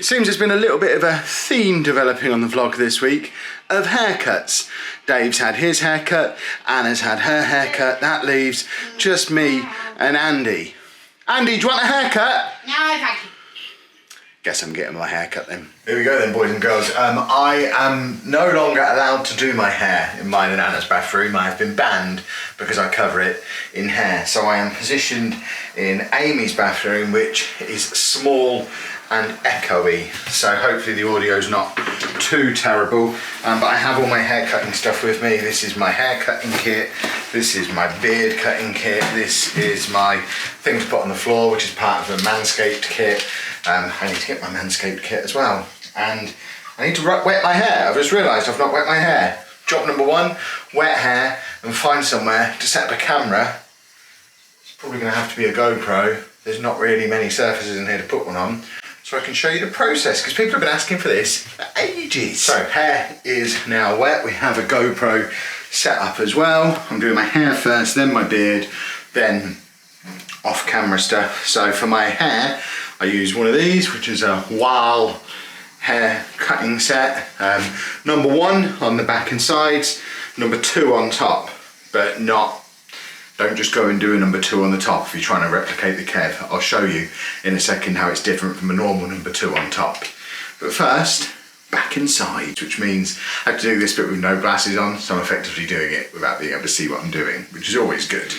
It seems there's been a little bit of a theme developing on the vlog this week of haircuts. Dave's had his haircut, Anna's had her haircut. That leaves just me and Andy. Andy, do you want a haircut? No, thank you. Guess I'm getting my haircut then. Here we go then, boys and girls. I am no longer allowed to do my hair in mine and Anna's bathroom. I have been banned because I cover it in hair. So I am positioned in Amy's bathroom, which is small and echoey. So hopefully the audio's not too terrible. But I have all my hair cutting stuff with me. This is my hair cutting kit. This is my beard cutting kit. This is my thing to put on the floor, which is part of a Manscaped kit. I need to get my Manscaped kit as well. And I need to wet my hair. I've just realised I've not wet my hair. Job number one, wet hair and find somewhere to set up a camera. It's probably going to have to be a GoPro. There's not really many surfaces in here to put one on. So I can show you the process, because people have been asking for this for ages. So hair is now wet. We have a GoPro set up as well. I'm doing my hair first, then my beard, then off-camera stuff. So for my hair, I use one of these, which is a Wahl hair cutting set. Number one on the back and sides, number two on top, but don't just go and do a number two on the top if you're trying to replicate the Kev. I'll show you in a second how it's different from a normal number two on top. But first, back and sides, which means I have to do this bit with no glasses on, so I'm effectively doing it without being able to see what I'm doing, which is always good.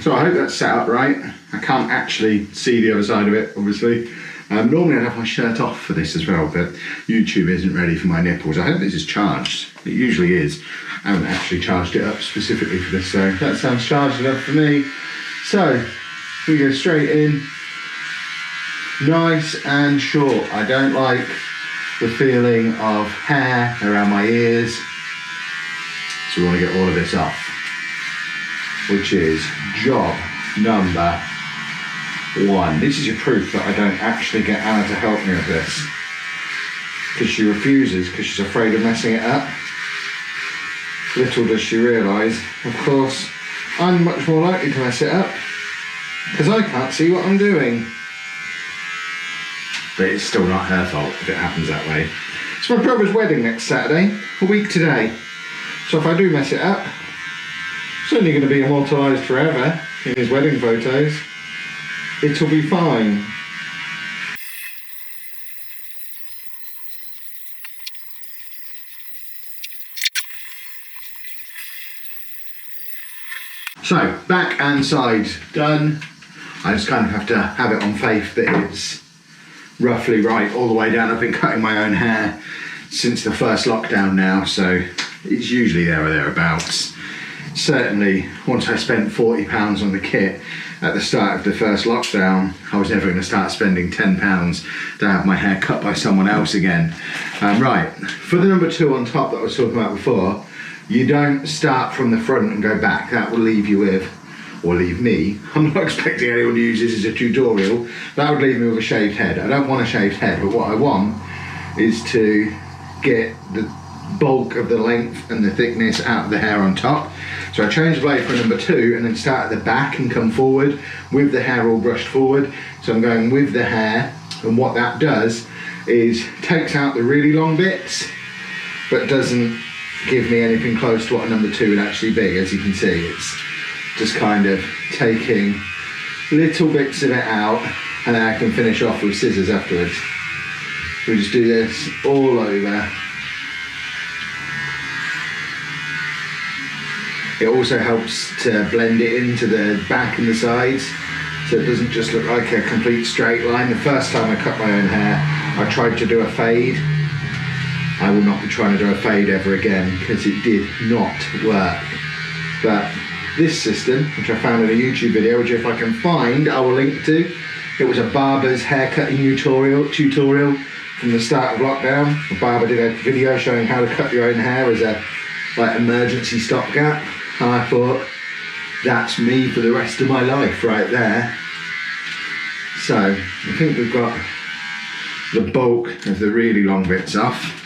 So I hope that's set up right. I can't actually see the other side of it, obviously. Normally I'd have my shirt off for this as well, but YouTube isn't ready for my nipples. I hope this is charged. It usually is. I haven't actually charged it up specifically for this, so that sounds charged enough for me. So, we go straight in. Nice and short. I don't like the feeling of hair around my ears. So we want to get all of this off, which is job number one. This is your proof that I don't actually get Anna to help me with this, because she refuses, because she's afraid of messing it up. Little does she realise, of course, I'm much more likely to mess it up, because I can't see what I'm doing. But it's still not her fault if it happens that way. It's my brother's wedding next Saturday, a week today. So if I do mess it up, it's only going to be immortalised forever in his wedding photos. It'll be fine. So, back and sides done. I just kind of have to have it on faith that it's roughly right all the way down. I've been cutting my own hair since the first lockdown now, so it's usually there or thereabouts. Certainly, once I spent £40 on the kit at the start of the first lockdown, I was never going to start spending £10 to have my hair cut by someone else again. Right, for the number two on top that I was talking about before, you don't start from the front and go back. That will leave you with, or leave me, I'm not expecting anyone to use this as a tutorial, that would leave me with a shaved head. I don't want a shaved head, but what I want is to get the bulk of the length and the thickness out of the hair on top. So I change the blade for number two and then start at the back and come forward with the hair all brushed forward. So I'm going with the hair, and what that does is takes out the really long bits, but doesn't give me anything close to what a number two would actually be. As you can see, it's just kind of taking little bits of it out, and then I can finish off with scissors afterwards. We just do this all over. It also helps to blend it into the back and the sides, so it doesn't just look like a complete straight line. The first time I cut my own hair, I tried to do a fade. I will not be trying to do a fade ever again, because it did not work. But this system, which I found in a YouTube video, which if I can find, I will link to. It was a barber's haircutting tutorial from the start of lockdown. The barber did a video showing how to cut your own hair as a emergency stopgap. And I thought, that's me for the rest of my life right there. So, I think we've got the bulk of the really long bits off.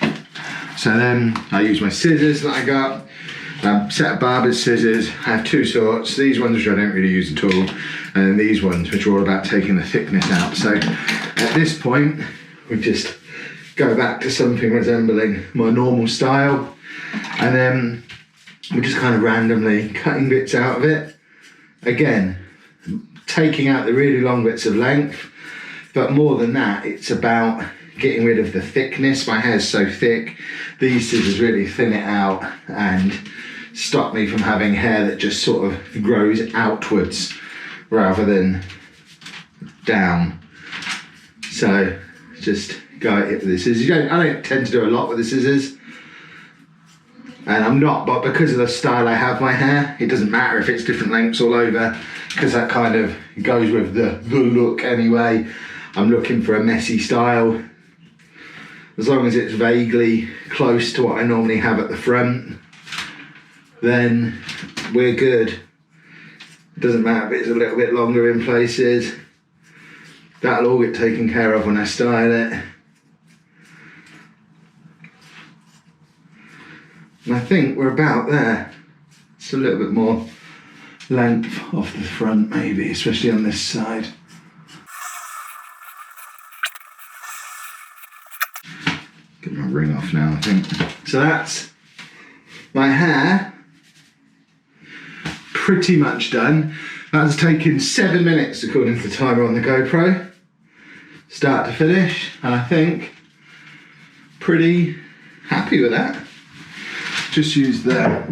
So then I use my scissors that I got, set of barber's scissors. I have two sorts, these ones which I don't really use at all, and then these ones which are all about taking the thickness out. So at this point, we just go back to something resembling my normal style, and then we're just kind of randomly cutting bits out of it. Again, taking out the really long bits of length, but more than that, it's about getting rid of the thickness. My hair's so thick, these scissors really thin it out and stop me from having hair that just sort of grows outwards rather than down. So just go at it with the scissors. I don't tend to do a lot with the scissors, and I'm not, but because of the style I have my hair, it doesn't matter if it's different lengths all over, because that kind of goes with the look anyway. I'm looking for a messy style. As long as it's vaguely close to what I normally have at the front, then we're good. It doesn't matter if it's a little bit longer in places. That'll all get taken care of when I style it. And I think we're about there. It's a little bit more length off the front maybe, especially on this side. Get my ring off now, I think. So that's my hair pretty much done. That's taken 7 minutes according to the timer on the GoPro, start to finish, and I think pretty happy with that. Just use the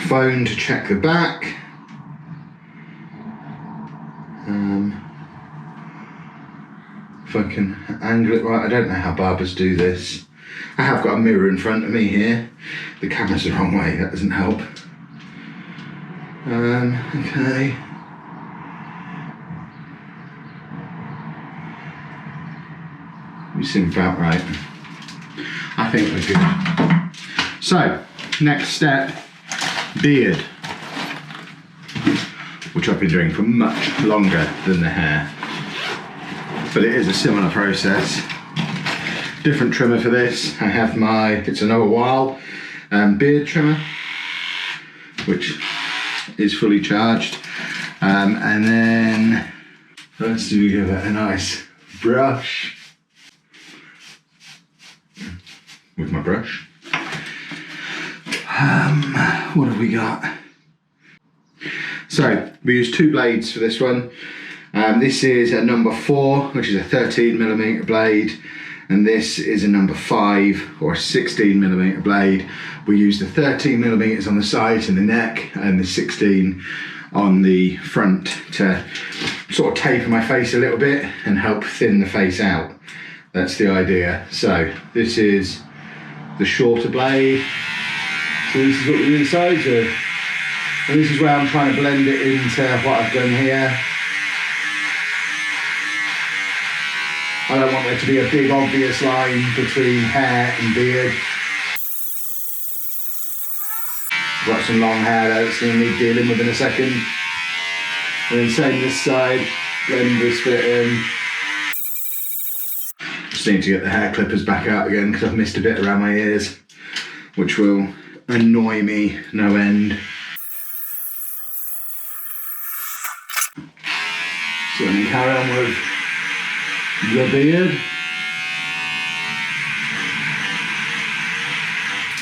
phone to check the back. If I can angle it right, I don't know how barbers do this. I have got a mirror in front of me here. The camera's the wrong way, that doesn't help. Okay. You seem about right. I think we're good. So, next step, beard. Which I've been doing for much longer than the hair. But it is a similar process. Different trimmer for this. I have my, it's another while, beard trimmer, which is fully charged. And then let's give it a nice brush with my brush. What have we got? So we use 2 blades for this one. This is a number 4, which is a 13mm blade, and this is a number 5 or a 16mm blade. We use the 13mm on the sides and the neck, and the 16 on the front to sort of taper my face a little bit and help thin the face out. That's the idea. So this is the shorter blade. So this is what we do the sides of. And this is where I'm trying to blend it into what I've done here. I don't want there to be a big obvious line between hair and beard. I've got some long hair there that's going to need dealing with in a second. And then same this side, blend this bit in. Just need to get the hair clippers back out again because I've missed a bit around my ears, which will annoy me no end. So then carry on with the beard.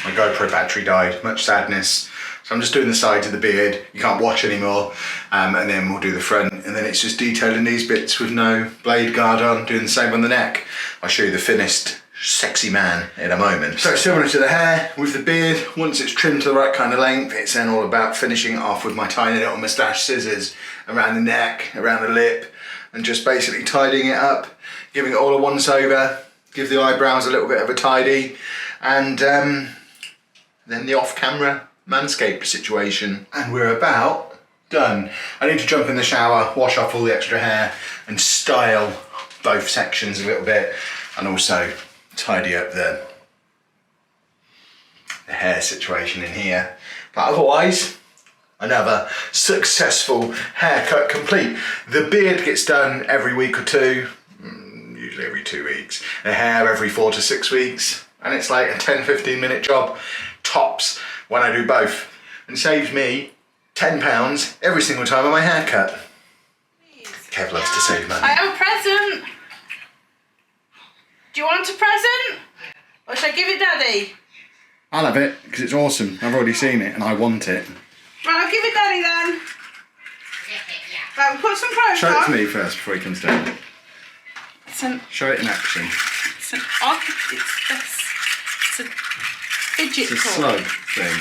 My GoPro battery died, much sadness. So I'm just doing the sides of the beard, you can't watch anymore, and then we'll do the front, and then it's just detailing these bits with no blade guard on, doing the same on the neck. I'll show you the finished sexy man in a moment. So similar to the hair, with the beard, once it's trimmed to the right kind of length, it's then all about finishing it off with my tiny little moustache scissors around the neck, around the lip, and just basically tidying it up, giving it all a once over, give the eyebrows a little bit of a tidy, and then the off-camera manscaped situation. And we're about done. I need to jump in the shower, wash off all the extra hair, and style both sections a little bit, and also tidy up the hair situation in here. But otherwise, another successful haircut complete. The beard gets done every week or 2, usually every 2 weeks. The hair every 4 to 6 weeks. And it's like a 10-15 minute job, tops, when I do both. And saves me £10 every single time on my haircut. Kev loves to save money. I have a present. Do you want a present? Or should I give it Daddy? I'll have it, because it's awesome. I've already seen it and I want it. Right, I'll give it Daddy then. Right, we'll put some clothes on. Show it to me first before he comes down. Show it in action. It's an it's a fidget It's a toy. slug thing.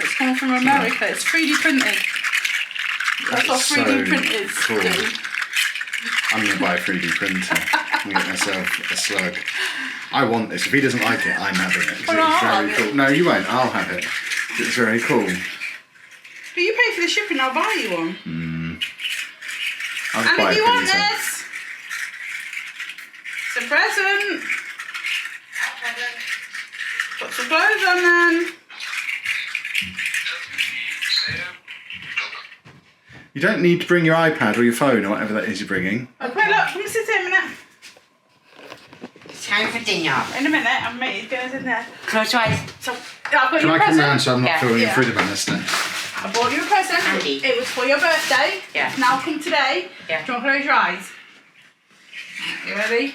It's coming from America. It's 3D printed. That's what 3D printers cool. do. I'm going to buy a 3D printer and get myself a slug. I want this. If he doesn't like it, I'm having it. Well, I'll It's have very it. cool. No, you won't. I'll have it. It's very cool. But you pay for the shipping, I'll buy you one. I'll And buy if you it for want yourself. this, it's a present. Put some clothes on then. You don't need to bring your iPad or your phone or whatever that is you're bringing. Okay, look, come sit here a minute. It's time for dinner. In a minute, I'm making dinner's in there. Close your eyes. So, I've got Can you a I come present. round so I'm not Yeah. filming Yeah. through the banister? I bought you a present. Andy. It was for your birthday. Yeah. It's now come today. Yeah. Do you want to close your eyes? You ready?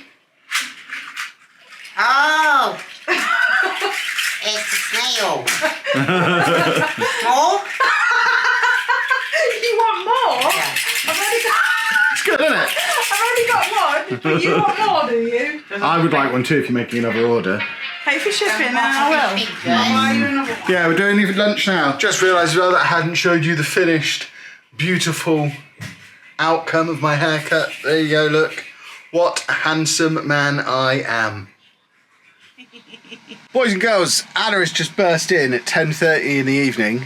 Oh! It's a snail. More? You want more? Yeah. It's good, isn't it? I've already got one, but you want more, do you? I would like one too if you're making another order. Pay for shipping and I will. I'll buy you another one. Yeah, we're doing even lunch now. Just realised as well that I hadn't showed you the finished, beautiful outcome of my haircut. There you go, look. What a handsome man I am. Boys and girls, Anna has just burst in at 10:30 in the evening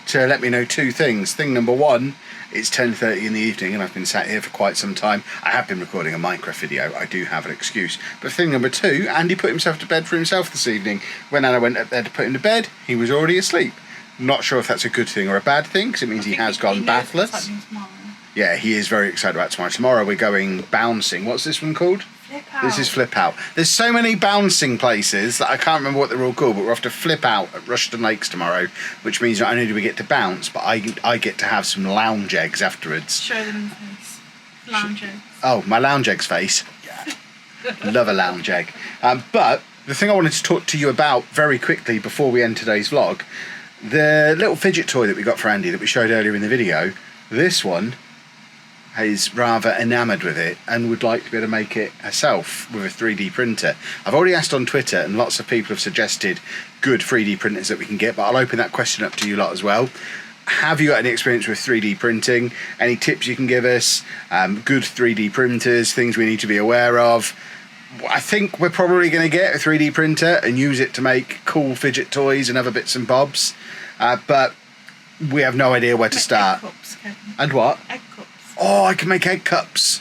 to let me know two things. Thing number one, it's 10:30 in the evening and I've been sat here for quite some time. I have been recording a Minecraft video, I do have an excuse. But thing number two, Andy put himself to bed for himself this evening. When Anna went up there to put him to bed, he was already asleep. Not sure if that's a good thing or a bad thing, because it means he has gone bathless. Yeah, he is very excited about tomorrow. Tomorrow we're going bouncing. What's this one called? Flip out. This is Flip Out. There's so many bouncing places that I can't remember what they're all called, but we're off to Flip Out at Rushton Lakes tomorrow, which means not only do we get to bounce, but I get to have some lounge eggs afterwards. Show them in the face. Lounge eggs. Oh, my lounge egg's face. Yeah. Love a lounge egg. But the thing I wanted to talk to you about very quickly before we end today's vlog, the little fidget toy that we got for Andy that we showed earlier in the video, this one is rather enamoured with it and would like to be able to make it herself with a 3D printer. I've already asked on Twitter and lots of people have suggested good 3D printers that we can get, but I'll open that question up to you lot as well. Have you got any experience with 3D printing? Any tips you can give us? Good 3D printers, things we need to be aware of? I think we're probably going to get a 3D printer and use it to make cool fidget toys and other bits and bobs, but we have no idea where to start. Egg cups, Kevin. And what? Egg cups. Oh, I can make egg cups.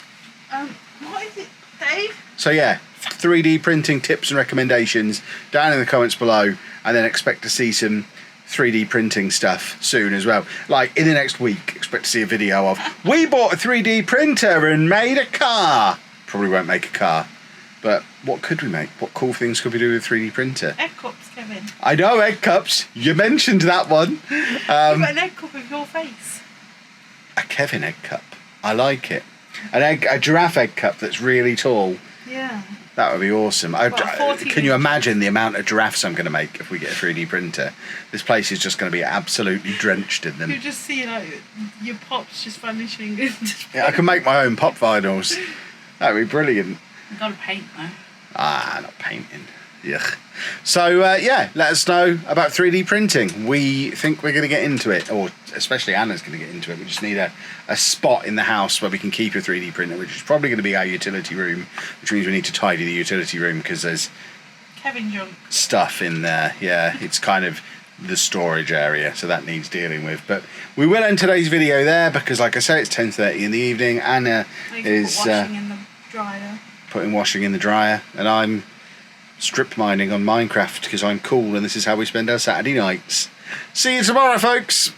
What is it, Dave? So yeah, 3D printing tips and recommendations down in the comments below, and then expect to see some 3D printing stuff soon as well. Like in the next week, expect to see a video of we bought a 3D printer and made a car. Probably won't make a car, but what could we make? What cool things could we do with a 3D printer? Egg cups, Kevin. I know, egg cups. You mentioned that one. You've got an egg cup with your face. A Kevin egg cup. I like it. A giraffe egg cup that's really tall. Yeah. That would be awesome. Well, 14 Can you imagine the amount of giraffes I'm going to make if we get a 3D printer? This place is just going to be absolutely drenched in them. You just see like your pops just vanishing. Yeah, I can make my own pop vinyls. That would be brilliant. You've got to paint though. Ah, not painting. Yuck. So, yeah, let us know about 3D printing. We think we're going to get into it, or especially Anna's going to get into it. We just need a spot in the house where we can keep a 3D printer, which is probably going to be our utility room, which means we need to tidy the utility room because there's Kevin junk. stuff in there. Yeah, it's kind of the storage area, so that needs dealing with. But we will end today's video there because, like I say, it's 10:30 in the evening. Anna is washing in the dryer. putting washing in the dryer, and I'm strip mining on Minecraft because I'm cool and this is how we spend our Saturday nights. See you tomorrow, folks.